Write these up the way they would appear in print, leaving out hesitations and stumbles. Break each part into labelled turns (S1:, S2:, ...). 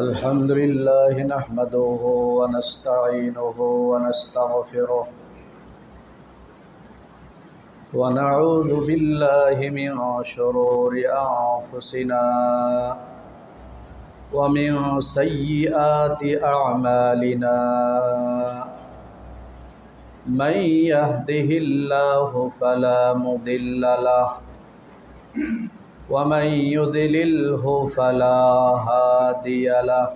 S1: الحمد لله نحمده ونستعينه ونستغفره ونعوذ بالله من شرور أنفسنا ومن سيئات أعمالنا من يهده الله فلا مضل له ومن يضلله فلا هادي له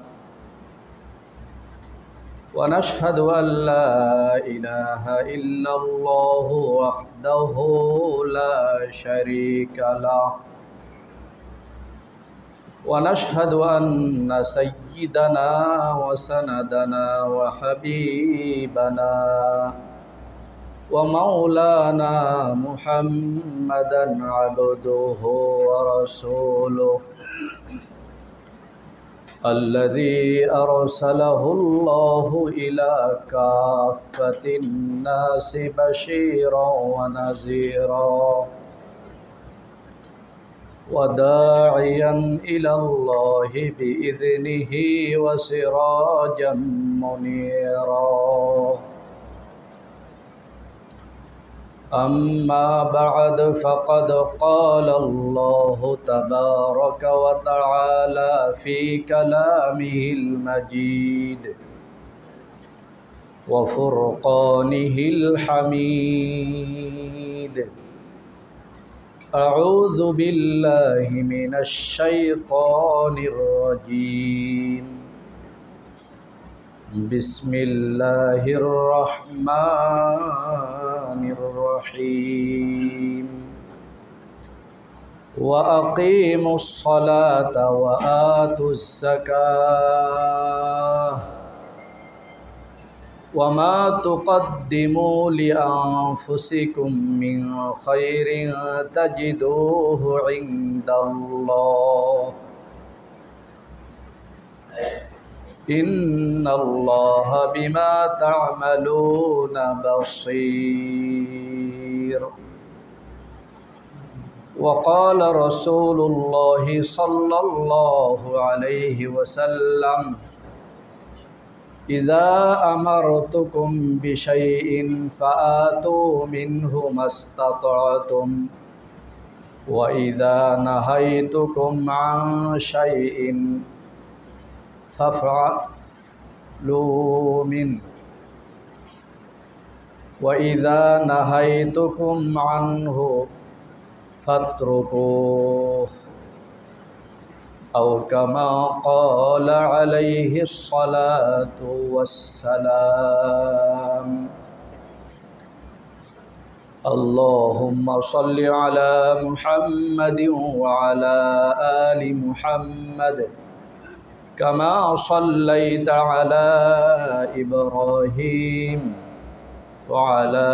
S1: ونشهد أن لا إله إلا الله وحده لا شريك له ونشهد أن سيدنا وسندنا وحبيبنا ومولانا محمدا عبده ورسوله الذي أرسله الله إلى كافة الناس بشيرا ونذيرا وداعيا إلى الله بإذنه وسراجا منيرا أما بعد فقد قال الله تبارك وتعالى في كلامه المجيد وفرقانه الحميد أعوذ بالله من الشيطان الرجيم بسم الله الرحمن الرحيم وأقيموا الصلاة وآتوا الزكاة وما تقدموا لأنفسكم من خير تجدوه عند الله إن الله بما تعملون بصير وقال رسول الله صلى الله عليه وسلم إذا أمرتكم بشيء فآتوا منه ما استطعتم وإذا نهيتكم عن شيء فافعلوا منه وإذا نهيتكم عنه فاتركوه أو كما قال عليه الصلاة والسلام اللهم صل على محمد وعلى آل محمد كما صليت على إبراهيم وعلى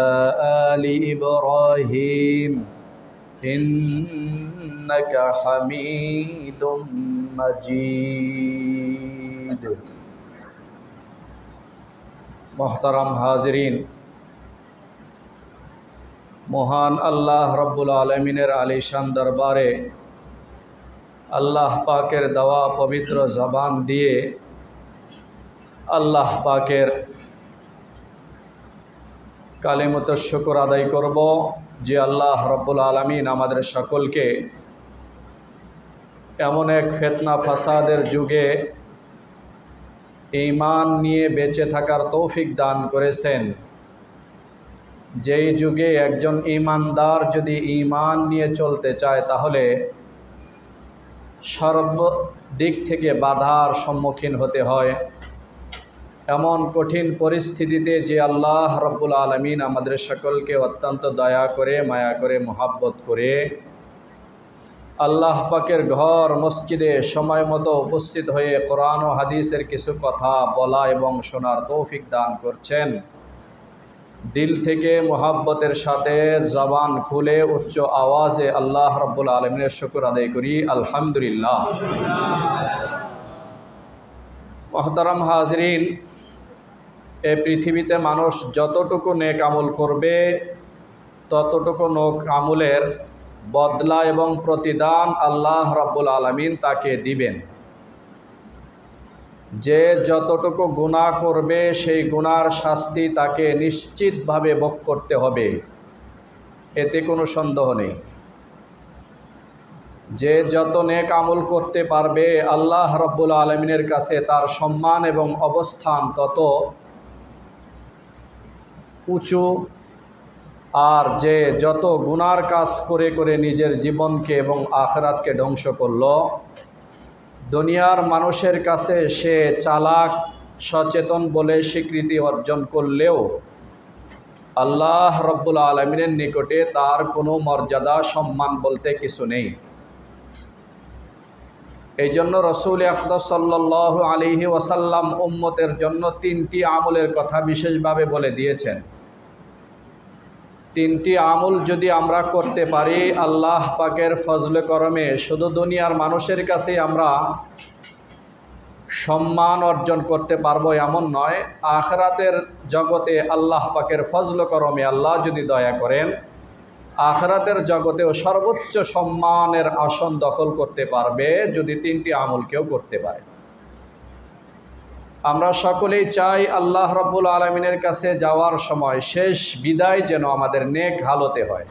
S1: آل إبراهيم إنك حميد مجيد محترم حاضرین মহান আল্লাহ রব্বুল আলমিনের আলিশান দরবারে আল্লাহ পাকের দেওয়া পবিত্র জবান দিয়ে আল্লাহ পাকের কালিমত শুকর আদায় করব যে আল্লাহ রব্বুল আলামিন আমাদের সকলকে এমন এক ফিতনা ফাসাদের যুগে ঈমান নিয়ে বেঁচে থাকার তৌফিক দান করেছেন। যেই যুগে একজন ঈমানদার যদি ঈমান নিয়ে চলতে চায় তাহলে সর্বদিক থেকে বাধার সম্মুখীন হতে হয়। এমন কঠিন পরিস্থিতিতে যে আল্লাহ রব্বুল আলামিন আমাদের সকলকে অত্যন্ত দয়া করে মায়া করে মোহাব্বত করে আল্লাহ পাকের ঘর মসজিদে সময় মতো উপস্থিত হয়ে কোরআন ও হাদিসের কিছু কথা বলা এবং শোনার তৌফিক দান করছেন, দিল থেকে মোহাব্বতের সাথে জবান খুলে উচ্চ আওয়াজে আল্লাহ রব্বুল আলামিনের শুকর আদায় করি আলহামদুলিল্লাহ। মুহতারাম হাজরিন, এই পৃথিবীতে মানুষ যতটুকু নেক আমল করবে ততটুকু নেক আমলের বদলা এবং প্রতিদান আল্লাহ রাব্বুল আলামিন তাকে দিবেন। যে যতটুকু গুনাহ করবে সেই গুনার শাস্তি তাকে নিশ্চিতভাবে ভোগ করতে হবে, এতে কোনো সন্দেহ নেই। যে যত নেক আমল করতে পারবে আল্লাহ রাব্বুল আলামিনের কাছে তার সম্মান এবং অবস্থান তত উঁচু। আর যে যত গুনার কাজ করে করে নিজের জীবনকে এবং আখিরাতকে ধ্বংস করল, দুনিয়ার মানুষের কাছে সে চালাক সচেতন বলে স্বীকৃতি অর্জন করলেও আল্লাহ রাব্বুল আলামিনের নিকটে তার কোনো মর্যাদা সম্মান বলতে কিছু নেই। এই জন্য রাসূল আকরাম সাল্লাল্লাহু আলাইহি ওয়াসাল্লাম উম্মতের জন্য তিনটি আমলের কথা বিশেষভাবে বলে দিয়েছেন। তিনটি আমল যদি আমরা করতে পারি আল্লাহ পাকের ফজলে করমে শুধু দুনিয়ার মানুষের কাছে আমরা সম্মান অর্জন করতে পারবো এমন নয়, আখিরাতের জগতে আল্লাহ পাকের ফজলে করমে আল্লাহ যদি দয়া করেন আখিরাতের জগতেও সর্বোচ্চ সম্মানের আসন দখল করতে পারবে যদি তিনটি আমল কেউ করতে পারে। আমরা সকলেই চাই আল্লাহ রাব্বুল আলামিনের কাছে যাওয়ার সময় শেষ বিদায় যেন আমাদের নেক হালতে হয়।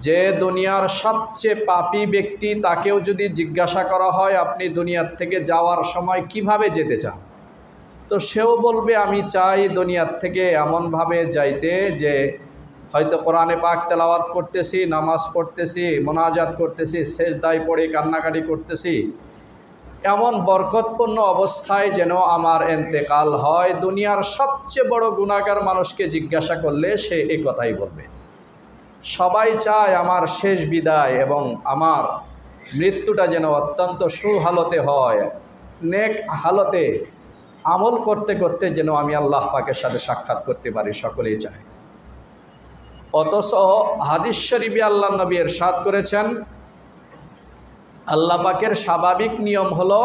S1: যে দুনিয়ার সবচেয়ে পাপী ব্যক্তি তাকেও যদি জিজ্ঞাসা করা হয় আপনি দুনিয়ার থেকে যাওয়ার সময় কিভাবে যেতে চান, তো সেও বলবে আমি চাই দুনিয়ার থেকে এমনভাবে যাইতে যে হয়তো কোরআনে পাক তেলাওয়াত করতেছি, নামাজ পড়তেছি, মোনাজাত করতেছি, সেজদায় পড়ে কান্নাকাটি করতেছি, এমন বরকতপূর্ণ অবস্থায় যেন আমার ইন্তেকাল হয়। দুনিয়ার সবচেয়ে বড় গুনাহগার মানুষকে জিজ্ঞাসা করলে সে এই কথাই বলবে। সবাই চায় আমার শেষ বিদায় এবং আমার মৃত্যুটা যেন অত্যন্ত সুহালতে হয়, নেক হালতে আমল করতে করতে যেন আমি আল্লাহ পাকের সাথে সাক্ষাৎ করতে পারি, সকলেই চায়। অথচ হাদিস শরীফে আল্লাহ নবী ইরশাদ করেছেন আল্লাহ পাকের স্বাভাবিক নিয়ম হলো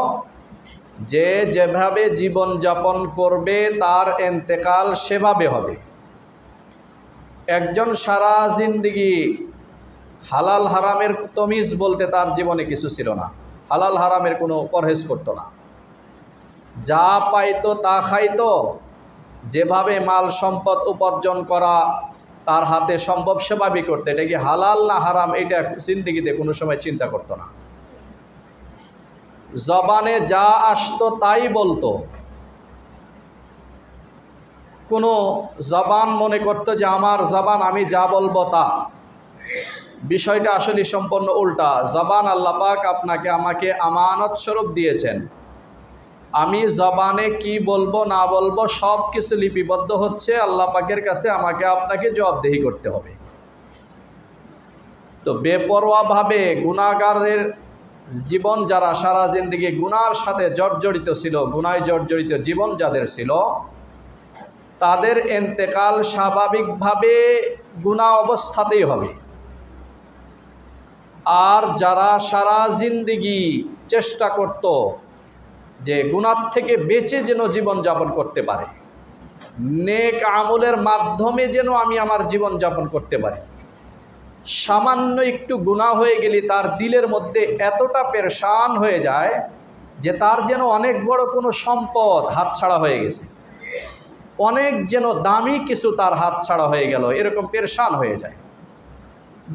S1: যে যেভাবে জীবন যাপন করবে তার ইন্তেকাল সেভাবে হবে। একজন সারা জিন্দেগি হালাল হারামের তমিজ বলতে তার জীবনে কিছু ছিল না, হালাল হারামের কোনো পরহেজ করতো না, যা পাইতো তা খাইতো, যেভাবে মাল সম্পদ উপার্জন করা তার হাতে সম্ভব সেভাবেই করতে, এটা কি হালাল না হারাম এটা জিন্দেগিতে কোনো সময় চিন্তা করতো না। জবানে যা আসতো তাই বলতো, কোনো জবান মনে করতো যে আমার জবান আমি যা বলবো তা। বিষয়টা আসলে সম্পূর্ণ উল্টা। জবান আল্লাহ পাক আপনাকে আমাকে আমানত স্বরূপ দিয়েছেন, আমি জবানে কি বলবো না বলবো সব কিছু লিপিবদ্ধ হচ্ছে আল্লাহ পাকের কাছে, আমাকে আপনাকে জবাবদেহি করতে হবে। তো বেপরোয়াভাবে গুনাহগারের জীবন যারা সারা জিন্দেগি গুনার সাথে জর্জরিত ছিল, গুনায় জর্জরিত জীবন যাদের ছিল, তাদের ইন্তেকাল স্বাভাবিকভাবে গুনাহ অবস্থাতেই হবে। আর যারা সারা জিন্দেগি চেষ্টা করত যে গুনাহ থেকে বেঁচে যেন জীবন যাপন করতে পারে, নেক আমলের মাধ্যমে যেন আমি আমার জীবন যাপন করতে পারি, সামান্য একটু গুনাহ হয়ে গেলে তার দিলের মধ্যে এতটা পেরেশান হয়ে যায় যে তার যেন অনেক বড় কোনো সম্পদ হাতছাড়া হয়ে গেছে, অনেক যেন দামি কিছু তার হাতছাড়া হয়ে গেল, এরকম পেরেশান হয়ে যায়।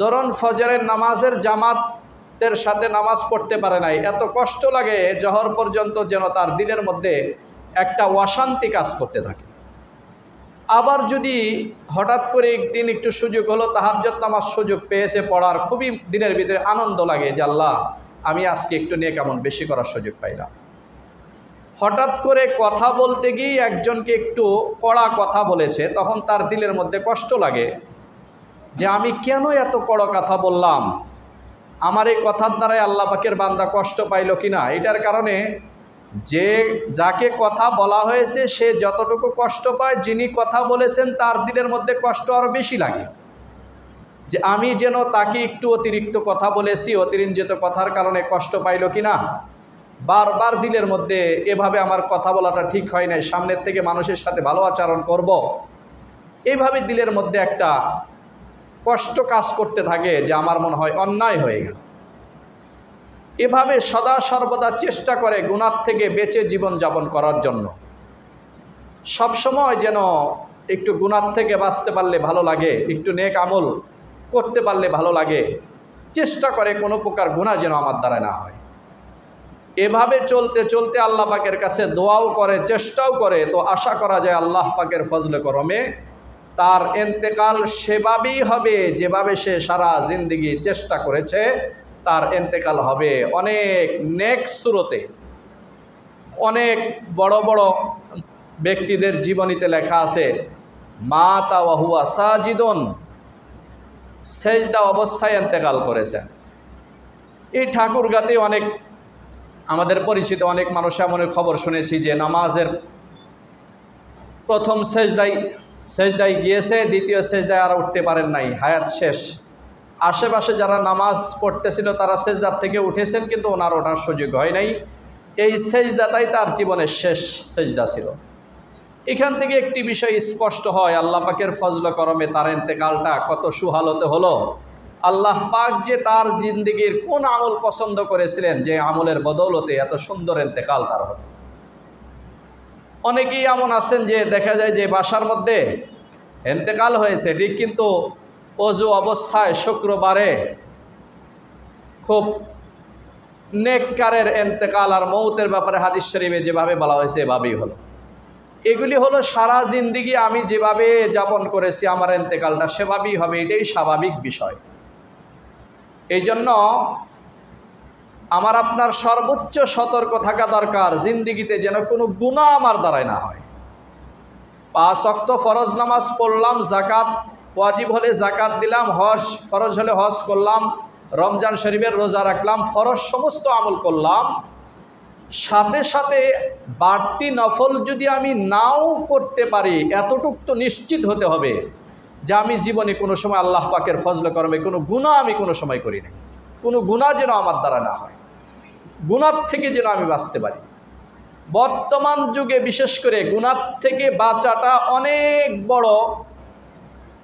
S1: ধরুন ফজরের নামাজের জামাতের সাথে নামাজ পড়তে পারে নাই, এত কষ্ট লাগে জহর পর্যন্ত যেন তার দিলের মধ্যে একটা অশান্তি কাজ করতে থাকে। আবার যদি হঠাৎ করে একদিন একটু সুযোগ হলো, তাহাজ্জুদ নামাজ সুযোগ পেয়েছে পড়ার, খুবই দিনের ভিতরে আনন্দ লাগে যে আল্লাহ আমি আজকে একটু নেক আমল বেশি করার সুযোগ পাইলাম। হঠাৎ করে কথা বলতে গিয়ে একজনকে একটু কড়া কথা বলেছে, তখন তার দিলের মধ্যে কষ্ট লাগে যে আমি কেন এত কড়া কথা বললাম, আমার এই কথার দ্বারাই আল্লাহ পাকের বান্দা কষ্ট পাইল কিনা। এটার কারণে যে যাকে কথা বলা হয়েছে সে যতটুকু কষ্ট পায়, যিনি কথা বলেছেন তার দিলের মধ্যে কষ্ট আরও বেশি লাগে যে আমি যেন তাকে একটু অতিরিক্ত কথা বলেছি, অতিরঞ্জিত কথার কারণে কষ্ট পাইল কিনা। বারবার দিলের মধ্যে এভাবে আমার কথা বলাটা ঠিক হয় নাই, সামনের থেকে মানুষের সাথে ভালো আচরণ করব, এইভাবে দিলের মধ্যে একটা কষ্ট কাজ করতে থাকে যে আমার মনে হয় অন্যায় হয়ে গেল। এভাবে সদা সর্বদা চেষ্টা করে গুনাহ থেকে বেঁচে জীবন যাপন করার জন্য। সবসময় যেন একটু গুনাহ থেকে বাঁচতে পারলে ভালো লাগে, একটু নেক আমল করতে পারলে ভালো লাগে, চেষ্টা করে কোনো প্রকার গুনাহ যেন আমার দ্বারা না হয়। এভাবে চলতে চলতে আল্লাহ পাকের কাছে দোয়াও করে, চেষ্টাও করে। তো আশা করা যায় আল্লাহ পাকের ফজলে করমে তার ইন্তেকাল সেভাবেই হবে যেভাবে সে সারা জিন্দেগি চেষ্টা করেছে। তার ইন্তেকাল হবে অনেক নেক সুরতে। অনেক বড় বড় ব্যক্তিদের জীবনীতে লেখা আছে, মাতা ওয়া হুয়া সাজিদুন, সেজদা অবস্থায় ইন্তেকাল করেছেন। এই ঠাকুরগাঁতে অনেক আমাদের পরিচিত অনেক মানুষ এমন খবর শুনেছি যে নামাজের প্রথম সেজদায় গিয়েছে, দ্বিতীয় সেজদায় আর উঠতে পারেন নাই, হায়াত শেষ। আশেপাশে যারা নামাজ পড়তেছিল তারা সেজদার থেকে উঠেছেন, কিন্তু ওনার ওঠার সুযোগ হয় নাই। এই সেজদাটাই তার জীবনের শেষ সেজদা ছিল। এখান থেকে একটি বিষয় স্পষ্ট হয়, আল্লাহ পাকের ফজল করমে তার ইন্তেকালটা কত সুহালতে হলো। আল্লাহ পাক যে তার জিন্দেগির কোন আমল পছন্দ করেছিলেন, যে আমলের বদৌলতে এত সুন্দর ইন্তেকাল তার হলো। অনেকেই এমন আছেন যে দেখা যায় যে বাসার মধ্যে ইন্তেকাল হয়েছে ঠিক, কিন্তু অজু অবস্থায় শুক্রবারে খুব নেককারের ইন্তেকাল আর মৌতের ব্যাপারে হাদিস শরীফে যেভাবে বলা হয়েছে এভাবেই হলো। এগুলি হলো সারা জিন্দেগি আমি যেভাবে যাপন করেছি আমার ইন্তেকালটা সেভাবেই হবে, এটাই স্বাভাবিক বিষয়। এই জন্য আমার আপনার সর্বোচ্চ সতর্ক থাকা দরকার, জিন্দেগিতে যেন কোনো গুনাহ আমার দ্বারাই না হয়। 5 ওয়াক্ত ফরজ নামাজ পড়লাম, জাকাত ওয়াজিব হলে জাকাত দিলাম, হজ ফরজ হলে হজ করলাম, রমজান শরীফের রোজা রাখলাম, ফরজ সমস্ত আমল করলাম, সাথে সাথে বাড়তি নফল যদি আমি নাও করতে পারি, এতটুক তো নিশ্চিত হতে হবে যে আমি জীবনে কোনো সময় আল্লাহ পাকের ফজল করমে কোনো গুনাহ আমি কোনো সময় করি না। কোনো গুনাহ যেন আমার দ্বারা না হয়, গুনাহ থেকে যেন আমি বাঁচতে পারি। বর্তমান যুগে বিশেষ করে গুনাহ থেকে বাঁচাটা অনেক বড়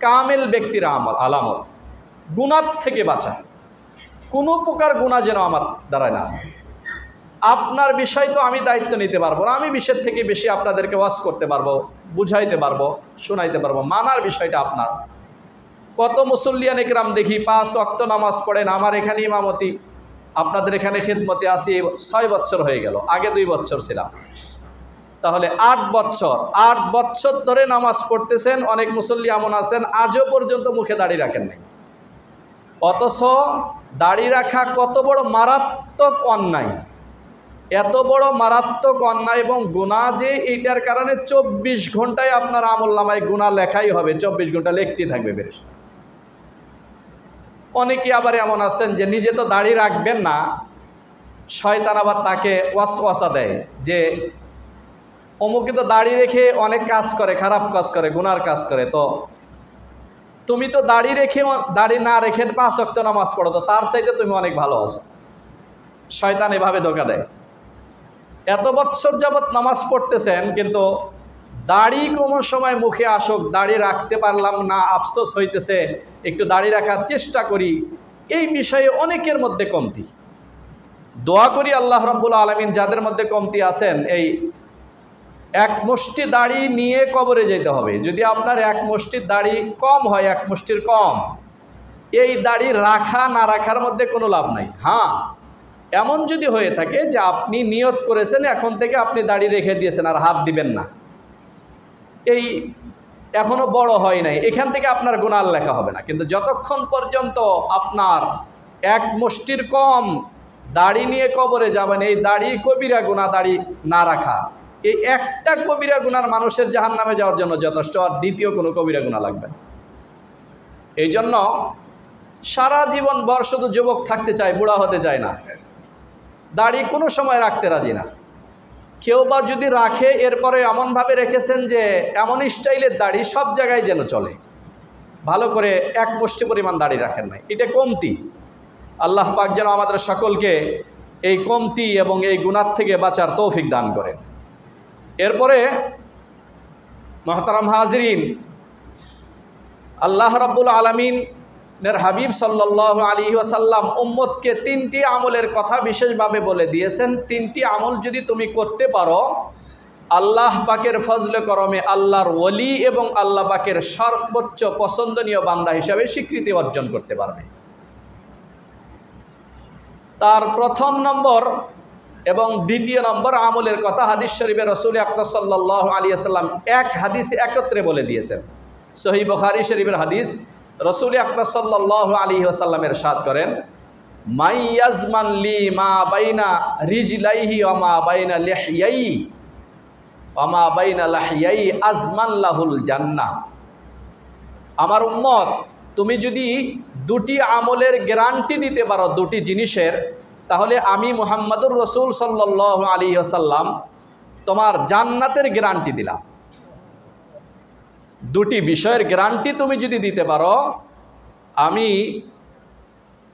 S1: কামেল ব্যক্তির আলামত। গুনাহ থেকে বাঁচা, কোনো প্রকার গুনাহ যেন আমার দ্বারা না হয়। আপনার বিষয় তো আমি দায়িত্ব নিতে পারবো না, আমি বিষয়ের থেকে বেশি আপনাদেরকে ওয়াজ করতে পারবো, বুঝাইতে পারবো, শোনাইতে পারবো, মানার বিষয়টা আপনার। কত মুসল্লিয়ান ইকরাম দেখি 5 ওয়াক্ত নামাজ পড়েন, আমার এখানে ইমামতি, আপনাদের এখানে খিদমতে আসি 6 বছর হয়ে গেল, আগে 2 বছর ছিলাম, তাহলে 8 বছর ধরে নামাজ পড়তেছেন। অনেক মুসল্লি এমন আছেন আজও পর্যন্ত মুখে দাড়ি রাখেন নাই, অথচ দাড়ি রাখা কত বড় মারাত্মক অন্যায়, এত বড় মারাত্মক অন্যায় এবং গুনাহ যে এইটার কারণে 24 ঘন্টায় আপনার আমলনামায় গুনাহ লেখাই হবে, 24 ঘন্টা লিখতেই থাকবে বেশ। অনেকে আবার এমন আছেন যে নিজে তো দাড়ি রাখবেন না, শয়তান আবার তাকে ওয়াসওয়াসা দেয় যে অমুকে তো দাড়ি রেখে অনেক কাজ করে, খারাপ কাজ করে, গুনার কাজ করে, তো তুমি তো দাড়ি না রেখে 5 ওয়াক্ত নামাজ পড়ো, তো তার চাইতে তুমি অনেক ভালো আছো। শয়তান এভাবে ধোঁকা দেয়। এত বছর যাবৎ নামাজ পড়তেছেন, কিন্তু দাড়ি কোনো সময় মুখে আসুক, দাড়ি রাখতে পারলাম না, আফসোস হইতেছে, একটু দাড়ি রাখার চেষ্টা করি, এই বিষয়ে অনেকের মধ্যে কমতি। দোয়া করি আল্লাহ রাব্বুল আলামিন যাদের মধ্যে কমতি আছেন, এই এক মুষ্টি দাড়ি নিয়ে কবরে যেতে হবে। যদি আপনার এক মুষ্টির দাড়ি কম হয়, এক মুষ্টির কম, এই দাড়ি রাখা না রাখার মধ্যে কোনো লাভ নাই। হ্যাঁ, এমন যদি হয়ে থাকে যে আপনি নিয়ত করেছেন এখন থেকে আপনি দাড়ি রেখে দিয়েছেন আর হাত দিবেন না, এই এখনো বড় হয় নাই, এখান থেকে আপনার গুনাহ লেখা হবে না। কিন্তু যতক্ষণ পর্যন্ত আপনার এক মুষ্টির কম দাড়ি নিয়ে কবরে যাবেন, এই দাড়ি কবিরা গুনাহ, দাড়ি না রাখা, এই একটা কবিরা গুনার মানুষের জাহান্নামে যাওয়ার জন্য যথেষ্ট, আর দ্বিতীয় কোনো কবিরা গুনাহ লাগবে না। এই জন্য সারা জীবন ভর শুধু যুবক থাকতে চায়, বুড়া হতে চায় না, দাড়ি কোনো সময় রাখতে রাজি না। কেউ বা যদি রাখে, এরপরে এমনভাবে রেখেছেন যে এমন স্টাইলের দাড়ি সব জায়গায় যেন চলে, ভালো করে এক মুষ্টি পরিমাণ দাড়ি রাখেন নাই, এটা কমতি। আল্লাহ পাক যেন আমাদের সকলকে এই কমতি এবং এই গুনাহ থেকে বাঁচার তৌফিক দান করেন। এরপরে মুহতারাম হাজিরিন, আল্লাহ রাব্বুল আলামিন হাবিব সাল্লাল্লাহু আলাইহি ওয়াসাল্লাম উম্মতকে তিনটি আমলের কথা বিশেষভাবে বলে দিয়েছেন। তিনটি আমল যদি তুমি করতে পারো, আল্লাহ পাকের ফজলে করমে আল্লাহর ওলি এবং আল্লাহ পাকের সর্বোচ্চ পছন্দনীয় বান্দা হিসাবে স্বীকৃতি অর্জন করতে পারবে। তার প্রথম নম্বর এবং দ্বিতীয় নম্বর আমলের কথা হাদিস শরীফে রাসূল আকরাম সাল্লাল্লাহু আলাইহি ওয়াসাল্লাম এক হাদিসে একত্রে বলে দিয়েছেন। সহিহ বুখারী শরীফের হাদিস, রাসূল আকরাম সাল্লাল্লাহু আলাইহি ওয়াসাল্লাম ইরশাদ করেন, মাই ইয়াজমান লি মা বাইনা রিজলাইহি ওয়া মা বাইনা লিহইয়াই ওয়া মা বাইনা লাহইয়াই আজমান লাহুল জান্নাহ। আমার উম্মত, তুমি যদি দুটি আমলের গ্যারান্টি দিতে পারো, দুটি জিনিসের, তাহলে আমি মুহাম্মদুর রাসূল সাল্লাল্লাহু আলাইহি ওয়াসাল্লাম তোমার জান্নাতের গ্যারান্টি দিলাম। দুটি বিষয়ের গ্যারান্টি তুমি যদি দিতে পারো, আমি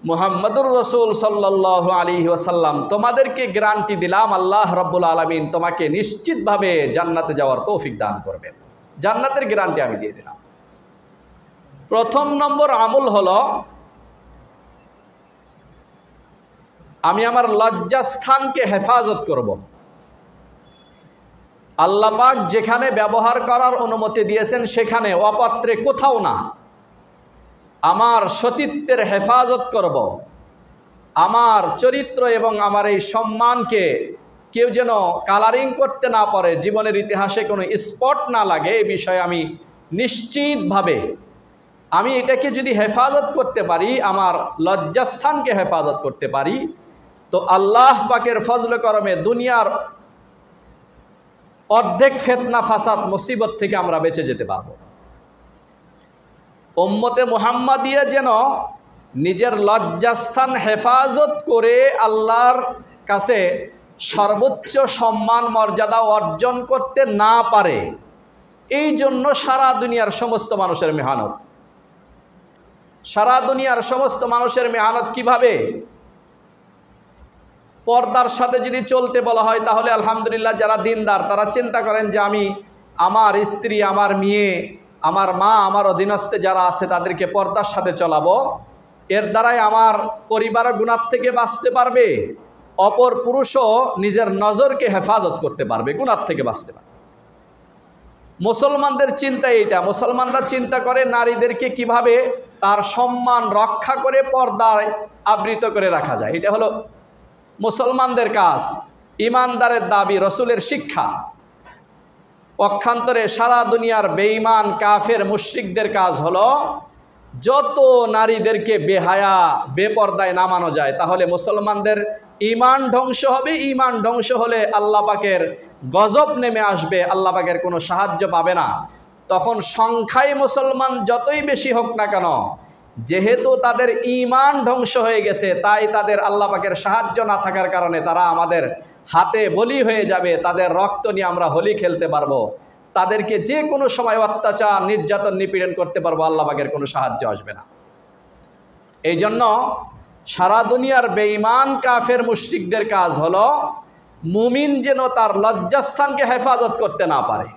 S1: মুহাম্মদুর রাসূল সাল্লাল্লাহু আলাইহি ওয়াসাল্লাম তোমাদেরকে গ্যারান্টি দিলাম, আল্লাহ রাব্বুল আলামিন তোমাকে নিশ্চিতভাবে জান্নাতে যাওয়ার তৌফিক দান করবেন। জান্নাতের গ্যারান্টি আমি দিয়ে দিলাম। প্রথম নম্বর আমল হলো, আমি আমার লজ্জাস্থানকে হেফাজত করব। আল্লাহ পাক যেখানে ব্যবহার করার অনুমতি দিয়েছেন সেখানে, অপাত্রে কোথাও না। আমার সতীত্বের হেফাজত করব। আমার চরিত্র এবং আমার এই সম্মানকে কেউ যেন কালারিং করতে না পারে, জীবনের ইতিহাসে কোনো স্পট না লাগে, এই বিষয়ে আমি নিশ্চিতভাবে আমি এটাকে যদি হেফাজত করতে পারি, আমার লজ্জাস্থানকে হেফাজত করতে পারি, তো আল্লাহ পাকের ফজলে করমে দুনিয়ার অর্ধেক ফিতনা ফাসাদ মুসিবত থেকে আমরা বেঁচে যেতে পারব। উম্মতে মুহাম্মাদিয়া যেন নিজের লজ্জাস্থান হেফাজত করে আল্লাহর কাছে সর্বোচ্চ সম্মান মর্যাদা অর্জন করতে না পারে, এই জন্য সারা দুনিয়ার সমস্ত মানুষের মেহনত। সারা দুনিয়ার সমস্ত মানুষের মেহনত কিভাবে? পর্দার সাথে যদি চলতে বলা হয়, তাহলে আলহামদুলিল্লাহ যারা দিনদার তারা চিন্তা করেন যে আমি আমার স্ত্রী, আমার মেয়ে, আমার মা, আমার অধীনস্থে যারা আছে তাদেরকে পর্দার সাথে চলাবো, এর দ্বারাই আমার পরিবার গুনাহ থেকে বাঁচতে পারবে, অপর পুরুষও নিজের নজরকে হেফাজত করতে পারবে, গুনাহ থেকে বাঁচতে পারবে। মুসলমানদের চিন্তা এইটা। মুসলমানরা চিন্তা করে নারীদেরকে কিভাবে তার সম্মান রক্ষা করে পর্দায় আবৃত করে রাখা যায়, এটা হলো মুসলমানদের কাজ, ইমানদারের দাবি, রসুলের শিক্ষা। পক্ষান্তরে সারা দুনিয়ার বেঈমান কাফের মুশরিকদের কাজ হলো যত নারীদেরকে বেহায়া বেপর্দায় নামানো যায়, তাহলে মুসলমানদের ঈমান ধ্বংস হবে। ঈমান ধ্বংস হলে আল্লাহ পাকের গজব নেমে আসবে, আল্লাহ পাকের কোনো সাহায্য পাবে না। তখন সংখ্যায় মুসলমান যতই বেশি হোক না কেন, যেহেতু তাদের ঈমান ধ্বংস হয়ে গেছে, তাই তাদের আল্লাহ পাকের সাহায্য না থাকার কারণে তারা আমাদের হাতে বলি হয়ে যাবে। তাদের রক্ত নিয়ে আমরা হোলি খেলতে পারবো, তাদেরকে যে কোনো সময় অত্যাচার, নির্যাতন, নিপীড়ন করতে পারবো, আল্লাহ পাকের কোনো সাহায্য আসবে না। এই জন্য সারা দুনিয়ার বেঈমান কাফের মুশরিকদের কাজ হলো মুমিন যেন তার লজ্জাস্থানকে হেফাজত করতে না পারে।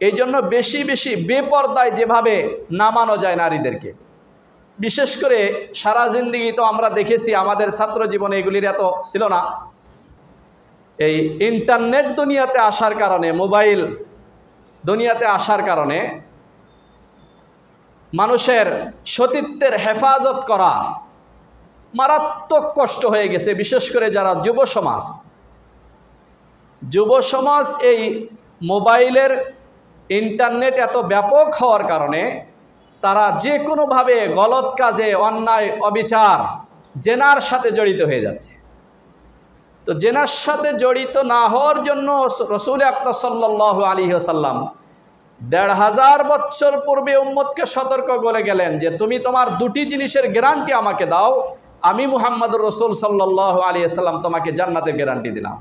S1: এই জন্য বেশি বেশি বেপর্দায় যেভাবে নামানো যায় নারীদেরকে, বিশেষ করে সারা জিন্দেগি তো আমরা দেখেছি, আমাদের ছাত্র জীবনে এগুলির এত ছিল না। এই ইন্টারনেট দুনিয়াতে আসার কারণে, মোবাইল দুনিয়াতে আসার কারণে মানুষের সতীত্বের হেফাজত করা মারাত্মক কষ্ট হয়ে গেছে। বিশেষ করে যারা যুব সমাজ, এই মোবাইলের, ইন্টারনেট এত ব্যাপক হওয়ার কারণে তারা যে কোনোভাবে গলত কাজে, অন্যায়, অবিচার, জেনার সাথে জড়িত হয়ে যাচ্ছে। তো জেনার সাথে জড়িত না হওয়ার জন্য রাসূল আকরাম সাল্লাল্লাহু আলাইহি ওয়াসাল্লাম ১৫০০ বছর পূর্বে উম্মতকে সতর্ক করে গেলেন যে তুমি তোমার দুটি জিনিসের গ্যারান্টি আমাকে দাও, আমি মুহাম্মদুর রাসূল সাল্লাল্লাহু আলাইহি ওয়াসাল্লাম তোমাকে জান্নাতের গ্যারান্টি দিলাম।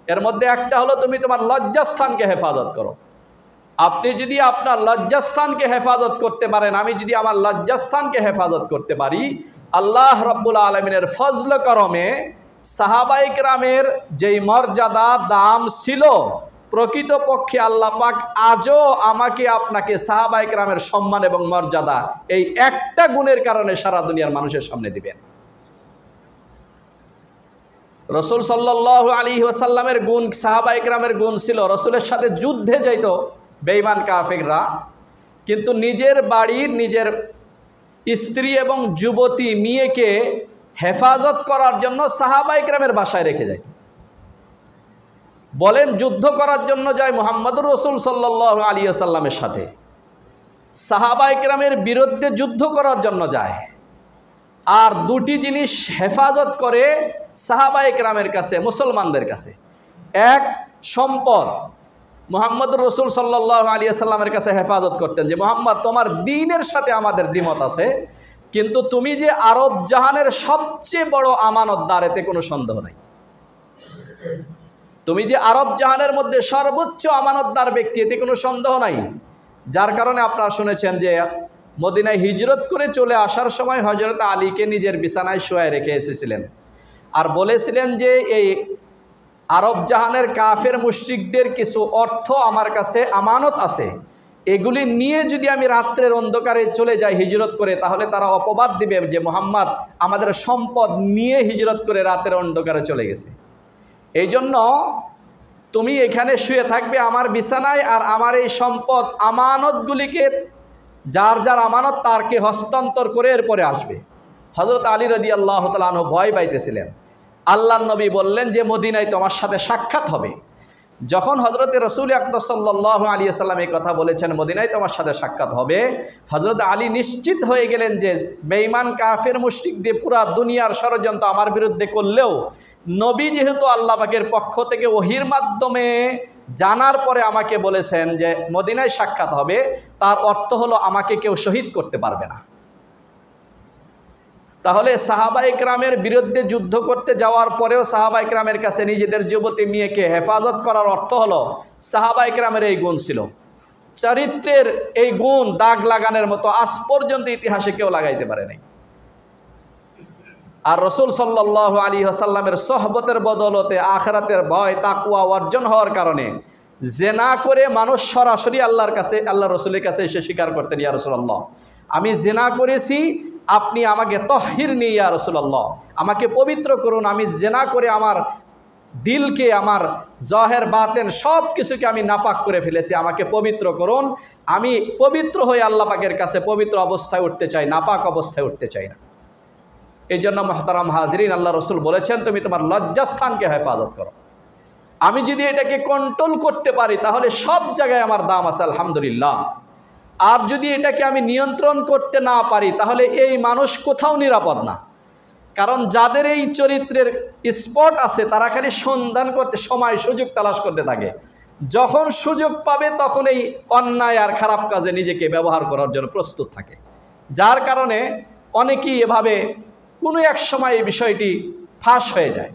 S1: এর মধ্যে একটা হলো তুমি তোমার লজ্জাস্থানকে হেফাজত করো। আপনি যদি আপনার লজ্জাস্থানকে হেফাজত করতে পারেন, আমি যদি আমার লজ্জাস্থানকে হেফাজত করতে পারি, আল্লাহ রাব্বুল আলামিনের ফজল করমে সাহাবায়ে কেরামের যেই মর্যাদা দাম ছিল, প্রকৃতপক্ষে আল্লাহ পাক আজও আমাকে আপনাকে সাহাবায়ে কেরামের সম্মান এবং মর্যাদা এই একটা গুণের কারণে সারা দুনিয়ার মানুষের সামনে দিবেন। রসুল সাল্লাল্লাহু আলাইহি ওয়াসাল্লামের গুণ, সাহাবায়ে কেরামের গুণ ছিল রসুলের সাথে যুদ্ধে যাইত বেঈমান কাফেররা, কিন্তু নিজের বাড়ির নিজের স্ত্রী এবং যুবতী মেয়েকে হেফাজত করার জন্য সাহাবায়ে কেরামের বাসায় রেখে যায়। বলেন যুদ্ধ করার জন্য যায় মুহাম্মদুর রাসূল সাল্লাল্লাহু আলাইহি ওয়াসাল্লামের সাথে, সাহাবায়ে কেরামের বিরুদ্ধে যুদ্ধ করার জন্য যায়, আর দুটি জিনিস হেফাজত করে সাহাবায়ে কেরামের কাছে, মুসলমানদের কাছে। এক, সম্পদ। মুহাম্মদুর রাসূল সাল্লাল্লাহু আলাইহি ওয়াসাল্লামের কাছে হেফাজত করতেন যে মুহাম্মদ, তোমার দ্বীনের সাথে আমাদের দ্বিমত আছে, কিন্তু তুমি যে আরব জাহানের সবচেয়ে বড় আমানতদার, এতে কোনো সন্দেহ নাই। তুমি যে আরব জাহানের মধ্যে সর্বোচ্চ আমানতদার ব্যক্তি, এতে কোনো সন্দেহ নাই। যার কারণে আপনারা শুনেছেন যে মদিনায় হিজরত করে চলে আসার সময় হযরত আলীকে নিজের বিছানায় শোয়ায় রেখে এসেছিলেন, আর বলেছিলেন যে এই আরব জাহানের কাফের মুশরিকদের কিছু অর্থ আমার কাছে আমানত আছে, এগুলি নিয়ে যদি আমি রাত্রের অন্ধকারে চলে যাই হিজরত করে, তাহলে তারা অপবাদ দিবে যে মুহাম্মদ আমাদের সম্পদ নিয়ে হিজরত করে রাতের অন্ধকারে চলে গেছে। এই জন্য তুমি এখানে শুয়ে থাকবে আমার বিছানায়, আর আমার এই সম্পদ আমানতগুলিকে, যার যার আমানত তারকে হস্তান্তর করে এরপরে আসবে। হযরত আলী রাদিয়াল্লাহু তাআলা আনহু ভয় পাইতেছিলেন। আল্লাহর নবী বললেন যে মদিনায় তোমার সাথে সাক্ষাৎ হবে। যখন হযরতে রাসূল আকরাম সাল্লাল্লাহু আলাইহি ওয়াসাল্লাম এই কথা বলেছেন মদিনায় তোমার সাথে সাক্ষাৎ হবে, হযরত আলী নিশ্চিত হয়ে গেলেন যে বেঈমান কাফের মুশরিকদের পুরা দুনিয়ার ষড়যন্ত্র আমার বিরুদ্ধে করলেও নবী যেহেতু আল্লাহ পাকের পক্ষ থেকে ওহীর মাধ্যমে জানার পরে আমাকে বলেছেন যে মদিনায় সাক্ষাৎ হবে, তার অর্থ হলো আমাকে কেউ শহীদ করতে পারবে না। তাহলে সাহাবায়ে কেরামের বিরুদ্ধে যুদ্ধ করতে যাওয়ার পরেও সাহাবায়ে কেরামের কাছে নিজেদের যুবতী মেয়েকে হেফাজত করার অর্থ হলো সাহাবায়ে কেরামের এই গুণ ছিল। চরিত্রের এই গুণ দাগ লাগানোর মতো আজ পর্যন্ত ইতিহাসে কেউ লাগাইতে পারে নাই। আর রাসূল সাল্লাল্লাহু আলাইহি ওয়াসাল্লামের সোহবতের বদৌলতে আখিরাতের ভয় তাকওয়া অর্জন হওয়ার কারণে জিনা করে মানুষ সরাসরি আল্লাহর কাছে, আল্লাহ রাসূলের কাছে এসে স্বীকার করতেন, ইয়া রাসূলুল্লাহ আমি জিনা করেছি, আপনি আমাকে তহহির নিয়ে ইয়া রাসূলুল্লাহ আমাকে পবিত্র করুন, আমি জিনা করে আমার দিলকে, আমার জাহের বাতেন সব কিছুকে আমি নাপাক করে ফেলেছি, আমাকে পবিত্র করুন, আমি পবিত্র হয়ে আল্লাহ পাকের কাছে পবিত্র অবস্থায় উঠতে চাই, নাপাক অবস্থায় উঠতে চাই না। এই জন্য মুহতারাম হাজিরিন, আল্লাহ রসুল বলেছেন তুমি তোমার লজ্জাস্থানকে হেফাজত করো। আমি যদি এটাকে কন্ট্রোল করতে পারি তাহলে সব জায়গায় আমার দাম আছে আলহামদুলিল্লাহ, আর যদি এটাকে আমি নিয়ন্ত্রণ করতে না পারি তাহলে এই মানুষ কোথাও নিরাপদ না। কারণ যাদের এই চরিত্রের স্পট আছে তারা খালি সন্ধান করতে, সময় সুযোগ তালাশ করতে থাকে, যখন সুযোগ পাবে তখন এই অন্যায় আর খারাপ কাজে নিজেকে ব্যবহার করার জন্য প্রস্তুত থাকে। যার কারণে অনেকেই এভাবে কোনো এক সময় এই বিষয়টি ফাঁস হয়ে যায়।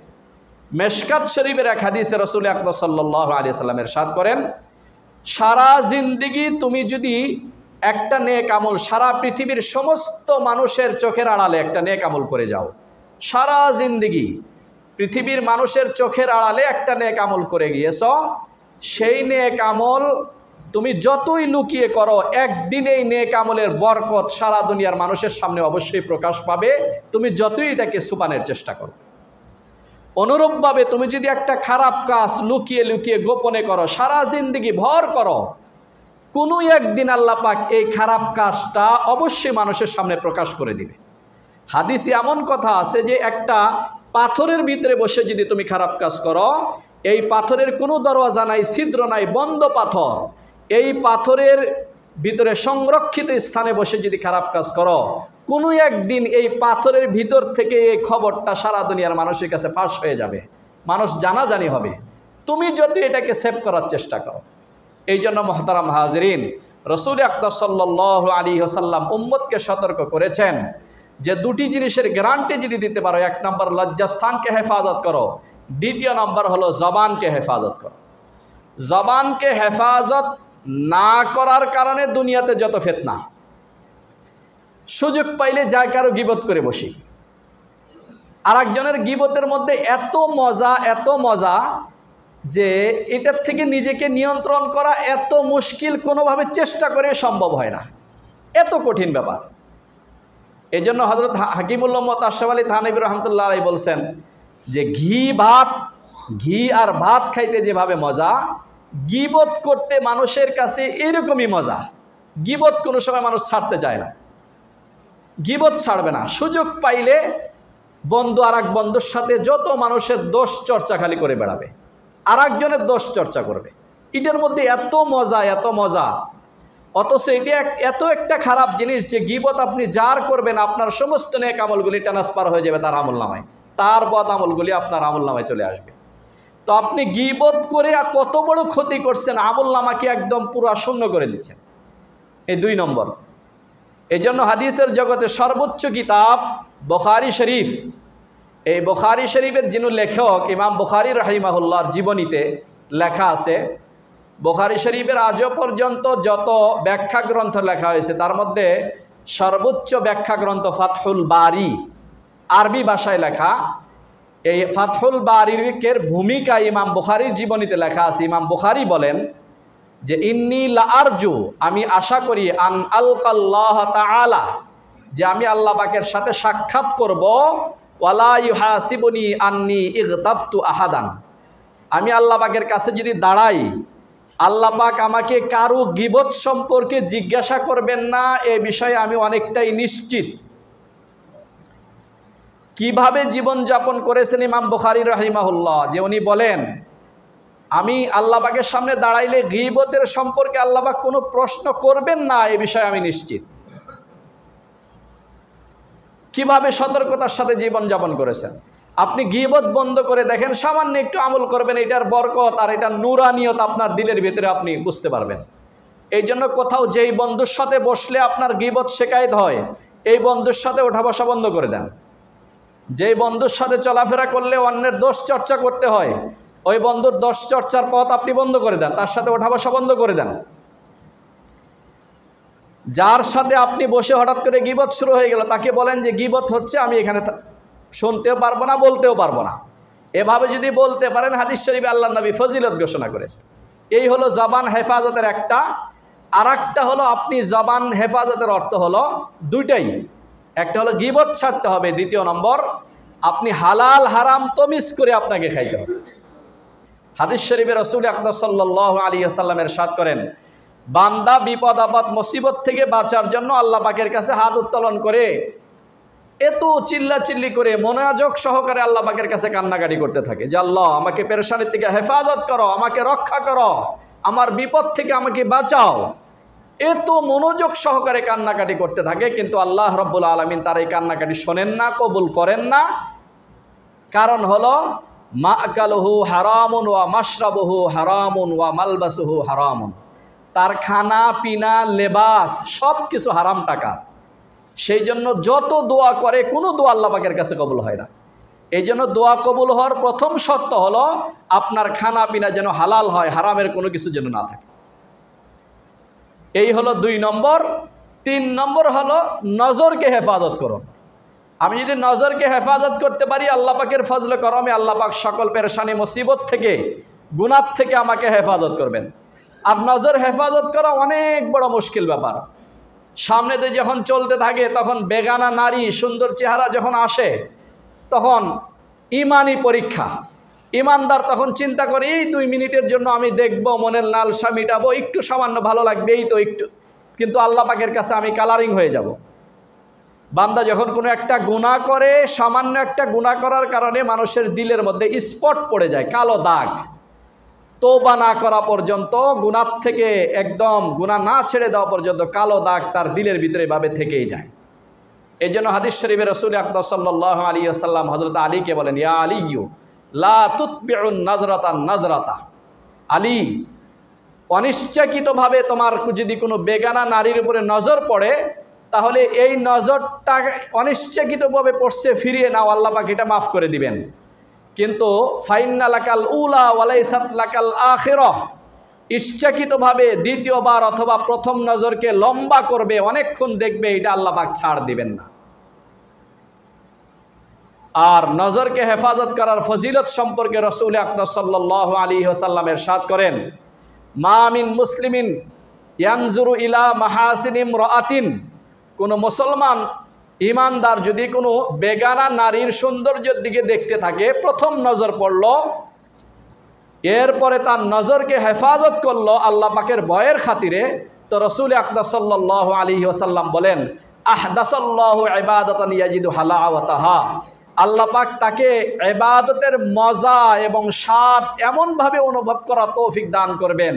S1: মেশকাত শরীফের এক হাদিসে রাসূল আকরাম সাল্লাল্লাহু আলাইহি ওয়াসাল্লাম ইরশাদ করেন, সারা জিন্দেগি তুমি যদি একটা নেক আমল সারা পৃথিবীর সমস্ত মানুষের চোখের আড়ালে একটা নেক আমল করে যাও, সারা জিন্দেগি পৃথিবীর মানুষের চোখের আড়ালে একটা নেক আমল করে গিয়েছ, সেই নেক আমল তুমি যতই লুকিয়ে করো একদিন এই নেক আমলের বরকত সারা দুনিয়ার মানুষের সামনে অবশ্যই প্রকাশ পাবে, তুমি যতই এটাকে ছুপানোর চেষ্টা করো। অনুরূপভাবে তুমি যদি একটা খারাপ কাজ লুকিয়ে লুকিয়ে গোপনে করো, সারা জিন্দেগি ভর করো, কোনো একদিন আল্লাহ পাক এই খারাপ কাজটা অবশ্যই মানুষের সামনে প্রকাশ করে দিবে। হাদিসে এমন কথা আছে যে একটা পাথরের ভিতরে বসে যদি তুমি খারাপ কাজ করো, এই পাথরের কোনো দরওয়াজা নাই, ছিদ্র নাই, বন্ধ পাথর, এই পাথরের ভিতরে সংরক্ষিত স্থানে বসে যদি খারাপ কাজ করো, কোনো একদিন এই পাথরের ভিতর থেকে এই খবরটা সারা দুনিয়ার মানুষের কাছে ফাঁস হয়ে যাবে, মানুষ জানাজানি হবে, তুমি যদি এটাকে সেভ করার চেষ্টা করো। এই জন্য মুহতারাম হাজিরিন, রাসূল আকরাম সাল্লাল্লাহু আলাইহি ওয়াসাল্লাম উম্মতকে সতর্ক করেছেন যে দুটি জিনিসের গ্যারান্টি যদি দিতে পারো, এক নম্বর লজ্জাস্থানকে হেফাজত করো, দ্বিতীয় নম্বর হলো জবানকে হেফাজত করো। জবানকে হেফাজত না করার কারণে দুনিয়াতে যত ফিতনা, সুযোগ পাইলে যা কারো গীবত করে বসি, আর একজনের গীবতের মধ্যে এত মজা যে এটার থেকে নিজেকে নিয়ন্ত্রণ করা এত মুশকিল, কোনোভাবে চেষ্টা করে সম্ভব হয় না, এত কঠিন ব্যাপার। এই জন্য হযরত হাকিমুল উম্মত আশরাফ আলী থানভী রহমতুল্লাহ আলাইহি বলছেন যে ঘি আর ভাত খাইতে যেভাবে মজা, গীবত করতে মানুষের কাছে এরকমই মজা। গীবত কোনো সময় মানুষ ছাড়তে চায় না, গীবত ছাড়বে না। সুযোগ পাইলে বন্ধু আর এক বন্ধুর সাথে যত মানুষের দোষ চর্চা খালি করে বেড়াবে, আর একজনের দোষ চর্চা করবে। এটার মধ্যে এত মজা, এত মজা। অথচ এটি এত একটা খারাপ জিনিস যে গীবত আপনি যার করবেন আপনার সমস্ত নেক আমলগুলি ট্রান্সফার হয়ে যাবে তার আমলনামায়, তার বদ আমলগুলি আপনার আমলনামায় চলে আসবে। তো আপনি গীবত করে কত বড় ক্ষতি করছেন, আমলনামাকে একদম পুরো শূন্য করে দিচ্ছেন। এই 2 নম্বর। এই জন্য হাদিসের জগতে সর্বোচ্চ কিতাব বুখারী শরীফ, এই বুখারী শরীফের যিনি লেখক ইমাম বুখারী রাহিমাহুল্লাহর জীবনীতে লেখা আছে, বুখারী শরীফের আজও পর্যন্ত যত ব্যাখ্যা গ্রন্থ লেখা হয়েছে তার মধ্যে সর্বোচ্চ ব্যাখ্যা গ্রন্থ ফাতহুল বারী, আরবি ভাষায় লেখা। এই ফাতহুল বারীর ভূমিকা ইমাম বুখারীর জীবনীতে লেখা আছে। ইমাম বুখারী বলেন যে ইন্নী লা আরজু, আমি আশা করি, আন আলকাল্লাহ তাআলা, যে আমি আল্লাহ পাকের সাথে সাক্ষাৎ করব, ওয়ালা ইউহাসিবুনি আন্নী ইগতাবতু আহাদান, আমি আল্লাহ পাকের কাছে যদি দাঁড়াই, আল্লাহ পাক আমাকে কারো গীবত সম্পর্কে জিজ্ঞাসা করবেন না, এ বিষয়ে আমি অনেকটাই নিশ্চিত। কিভাবে জীবনযাপন করেছেন ইমাম বুখারী রাহিমাহুল্লাহ, যে উনি বলেন আমি আল্লাহ পাকের সামনে দাঁড়াইলে গীবতের সম্পর্কে আল্লাহ পাক কোনো প্রশ্ন করবেন না, এ বিষয়ে আমি নিশ্চিত। কিভাবে সতর্কতার সাথে জীবনযাপন করেছেন। আপনি গীবত বন্ধ করে দেখেন, সামান্য একটু আমল করবেন, এটার বরকত আর এটার নূরানিয়ত আপনার দিলের ভিতরে আপনি বুঝতে পারবেন। এই জন্য কোথাও যেই বন্ধুর সাথে বসলে আপনার গীবত শেকায়েত হয়, এই বন্ধুর সাথে ওঠা বসা বন্ধ করে দেন। যেই বন্ধুর সাথে চলাফেরা করলে অন্যের দোষ চর্চা করতে হয়, ওই বন্ধুর দোষ চর্চার পথ আপনি বন্ধ করে দেন, তার সাথে ওঠা বসা বন্ধ করে দেন। যার সাথে আপনি বসে হঠাৎ করে গীবত শুরু হয়ে গেল, তাকে বলেন যে গীবত হচ্ছে, আমি এখানে শুনতেও পারবো না, বলতেও পারবো না। এভাবে যদি বলতে পারেন, হাদিস শরীফে আল্লাহর নবী ফজিলত ঘোষণা করেছে। এই হলো জবান হেফাজতের একটা। আর একটা হলো, আপনি জবান হেফাজতের অর্থ হলো দুইটাই। একটা হলো গীবত ছাড়তে হবে, দ্বিতীয় নম্বর আপনি হালাল হারাম তমিজ করে আপনাকে খাইতে হবে। হাদিস শরীফে রাসূল আকরাম সাল্লাল্লাহু আলাইহি ওয়াসাল্লাম ইরশাদ করেন, বান্দা বিপদ আপদ মুসিবত থেকে বাঁচার জন্য আল্লাহ পাকের কাছে হাত উত্তোলন করে এত চিল্লাচিল্লি করে মনোযোগ সহকারে আল্লাহ পাকের কাছে কান্নাকাটি করতে থাকে যে আল্লাহ আমাকে পেরেশানির থেকে হেফাজত করো, আমাকে রক্ষা করো, আমার বিপদ থেকে আমাকে বাঁচাও। এত মনোযোগ সহকারে কান্নাকাটি করতে থাকে, কিন্তু আল্লাহ রাব্বুল আলামিন তার এই কান্নাকাটি শোনেন না, কবুল করেন না। কারণ হলো মা'কালুহু হারামুন ওয়া মাশরাবুহু হারামুন ওয়া মালবাসুহু হারামুন, তার খানা পিনা লেবাস সব কিছু হারাম টাকা। সেই জন্য যত দোয়া করে কোনো দোয়া আল্লাহ পাকের কাছে কবুল হয় না। এই জন্য দোয়া কবুল হওয়ার প্রথম শর্ত হলো আপনার খানা পিনা যেন হালাল হয়, হারামের কোনো কিছু যেন না থাকে। এই হলো 2 নম্বর। 3 নম্বর হলো নজরকে হেফাজত করুন। আমি যদি নজরকে হেফাজত করতে পারি, আল্লাহ পাকের ফজলে করমে আল্লাহ পাক সকল পেরেশানি মুসিবত থেকে, গুনাহ থেকে আমাকে হেফাজত করবেন। আর নজর হেফাজত করা অনেক বড় মুশকিল ব্যাপার। সামনেতে যখন চলতে থাকে, তখন বেগানা নারী সুন্দর চেহারা যখন আসে, তখন ইমানি পরীক্ষা। ইমানদার তখন চিন্তা করে, এই 2 মিনিটের জন্য আমি দেখব, মনের লালসা মিটাবো, একটু সামান্য ভালো লাগবে, এই তো একটু, কিন্তু আল্লাহ পাকের কাছে আমি কালারিং হয়ে যাব। বান্দা যখন কোনো একটা গুনাহ করে, সামান্য একটা গুনাহ করার কারণে মানুষের দিলের মধ্যে স্পট পড়ে যায়, কালো দাগ। তওবা না করা পর্যন্ত, গুনাহ থেকে একদম গুনাহ না ছেড়ে দেওয়া পর্যন্ত কালো দাগ তার দিলের ভিতরে এভাবে থেকেই যায়। এই জন্য হাদিস শরীফে রাসূল আকরাম সাল্লাল্লাহু আলাইহি ওয়াসাল্লাম হযরত আলীকে বলেন, ইয়া আলিয়্যু লা তুতবিউন নাজরাতান নাজরাতা, আলী অনিচ্ছাকৃতভাবে তোমার যদি কোনো বেগানা নারীর উপরে নজর পড়ে, তাহলে এই নজরটা অনিচ্ছাকৃতভাবে পড়ছে, ফিরিয়ে নাও, আল্লাহ পাক এটা মাফ করে দিবেন। কিন্তু ফাইন্না লাকাল উলা ওয়ালাইসাত লাকাল আখিরা, ইচ্ছাকৃতভাবে দ্বিতীয়বার অথবা প্রথম নজরকে লম্বা করবে, অনেকক্ষণ দেখবে, এটা আল্লাহ পাক ছাড় দিবেন না। আর নজরকে হেফাজত করার ফজিলত সম্পর্কে রাসূল আকরাম সাল্লাল্লাহু আলাইহি ওয়াসাল্লাম ইরশাদ করেন, মা মিন মুসলিমিন ইয়ানজুরু ইলা মাহাসিনি ইমরাআতিন, কোনো মুসলমান ঈমানদার যদি কোনো বেগানা নারীর সৌন্দর্যের দিকে দেখতে থাকে, প্রথম নজর পড়ল, এরপরে তার নজরকে হেফাজত করলো আল্লাহ পাকের ভয়ের খাতিরে, তো রাসূল আকরাম সাল্লাল্লাহু আলাইহি ওয়াসাল্লাম বলেন, আহদাসাল্লাহু ইবাদাতান ইয়াজিদু হালাওয়াতাহা, আল্লাহ পাক তাকে ইবাদতের মজা এবং স্বাদ এমনভাবে অনুভব করা তৌফিক দান করবেন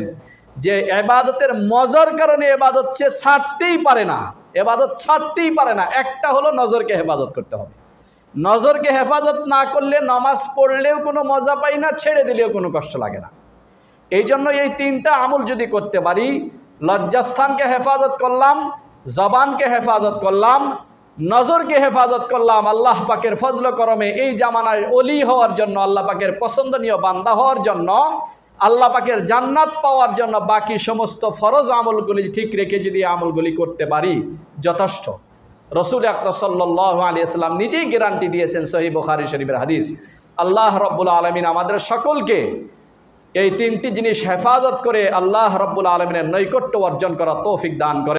S1: যে ইবাদতের মজার কারণে ইবাদত সে ছাড়তেই পারে না, ইবাদত ছাড়তেই পারে না। একটা হলো নজরকে হেফাজত করতে হবে। নজরকে হেফাজত না করলে নামাজ পড়লেও কোনো মজা পাই না, ছেড়ে দিলেও কোনো কষ্ট লাগে না। এই জন্য এই তিনটা আমল যদি করতে পারি, লজ্জাস্থানকে হেফাজত করলাম, জবানকে হেফাজত করলাম, নজরকে হেফাজত করলাম, আল্লাহ পাকের ফজল করমে এই জামানায় ওলি হওয়ার জন্য, আল্লাহ পাকের পছন্দনীয় বান্দা হওয়ার জন্য, আল্লাহ পাকের জান্নাত পাওয়ার জন্য বাকি সমস্ত ফরজ আমলগুলি ঠিক রেখে যদি আমলগুলি করতে পারি যথেষ্ট। রাসূল আকরাম সাল্লাল্লাহু আলাইহি ওয়াসাল্লাম নিজেই গ্যারান্টি দিয়েছেন, সহিহ বুখারী শরীফের হাদিস। আল্লাহ রাব্বুল আলামিন আমাদের সকলকে এই তিনটি জিনিস হেফাজত করে আল্লাহ রাব্বুল আলামিনের নৈকট্য অর্জন করা তৌফিক দান করে।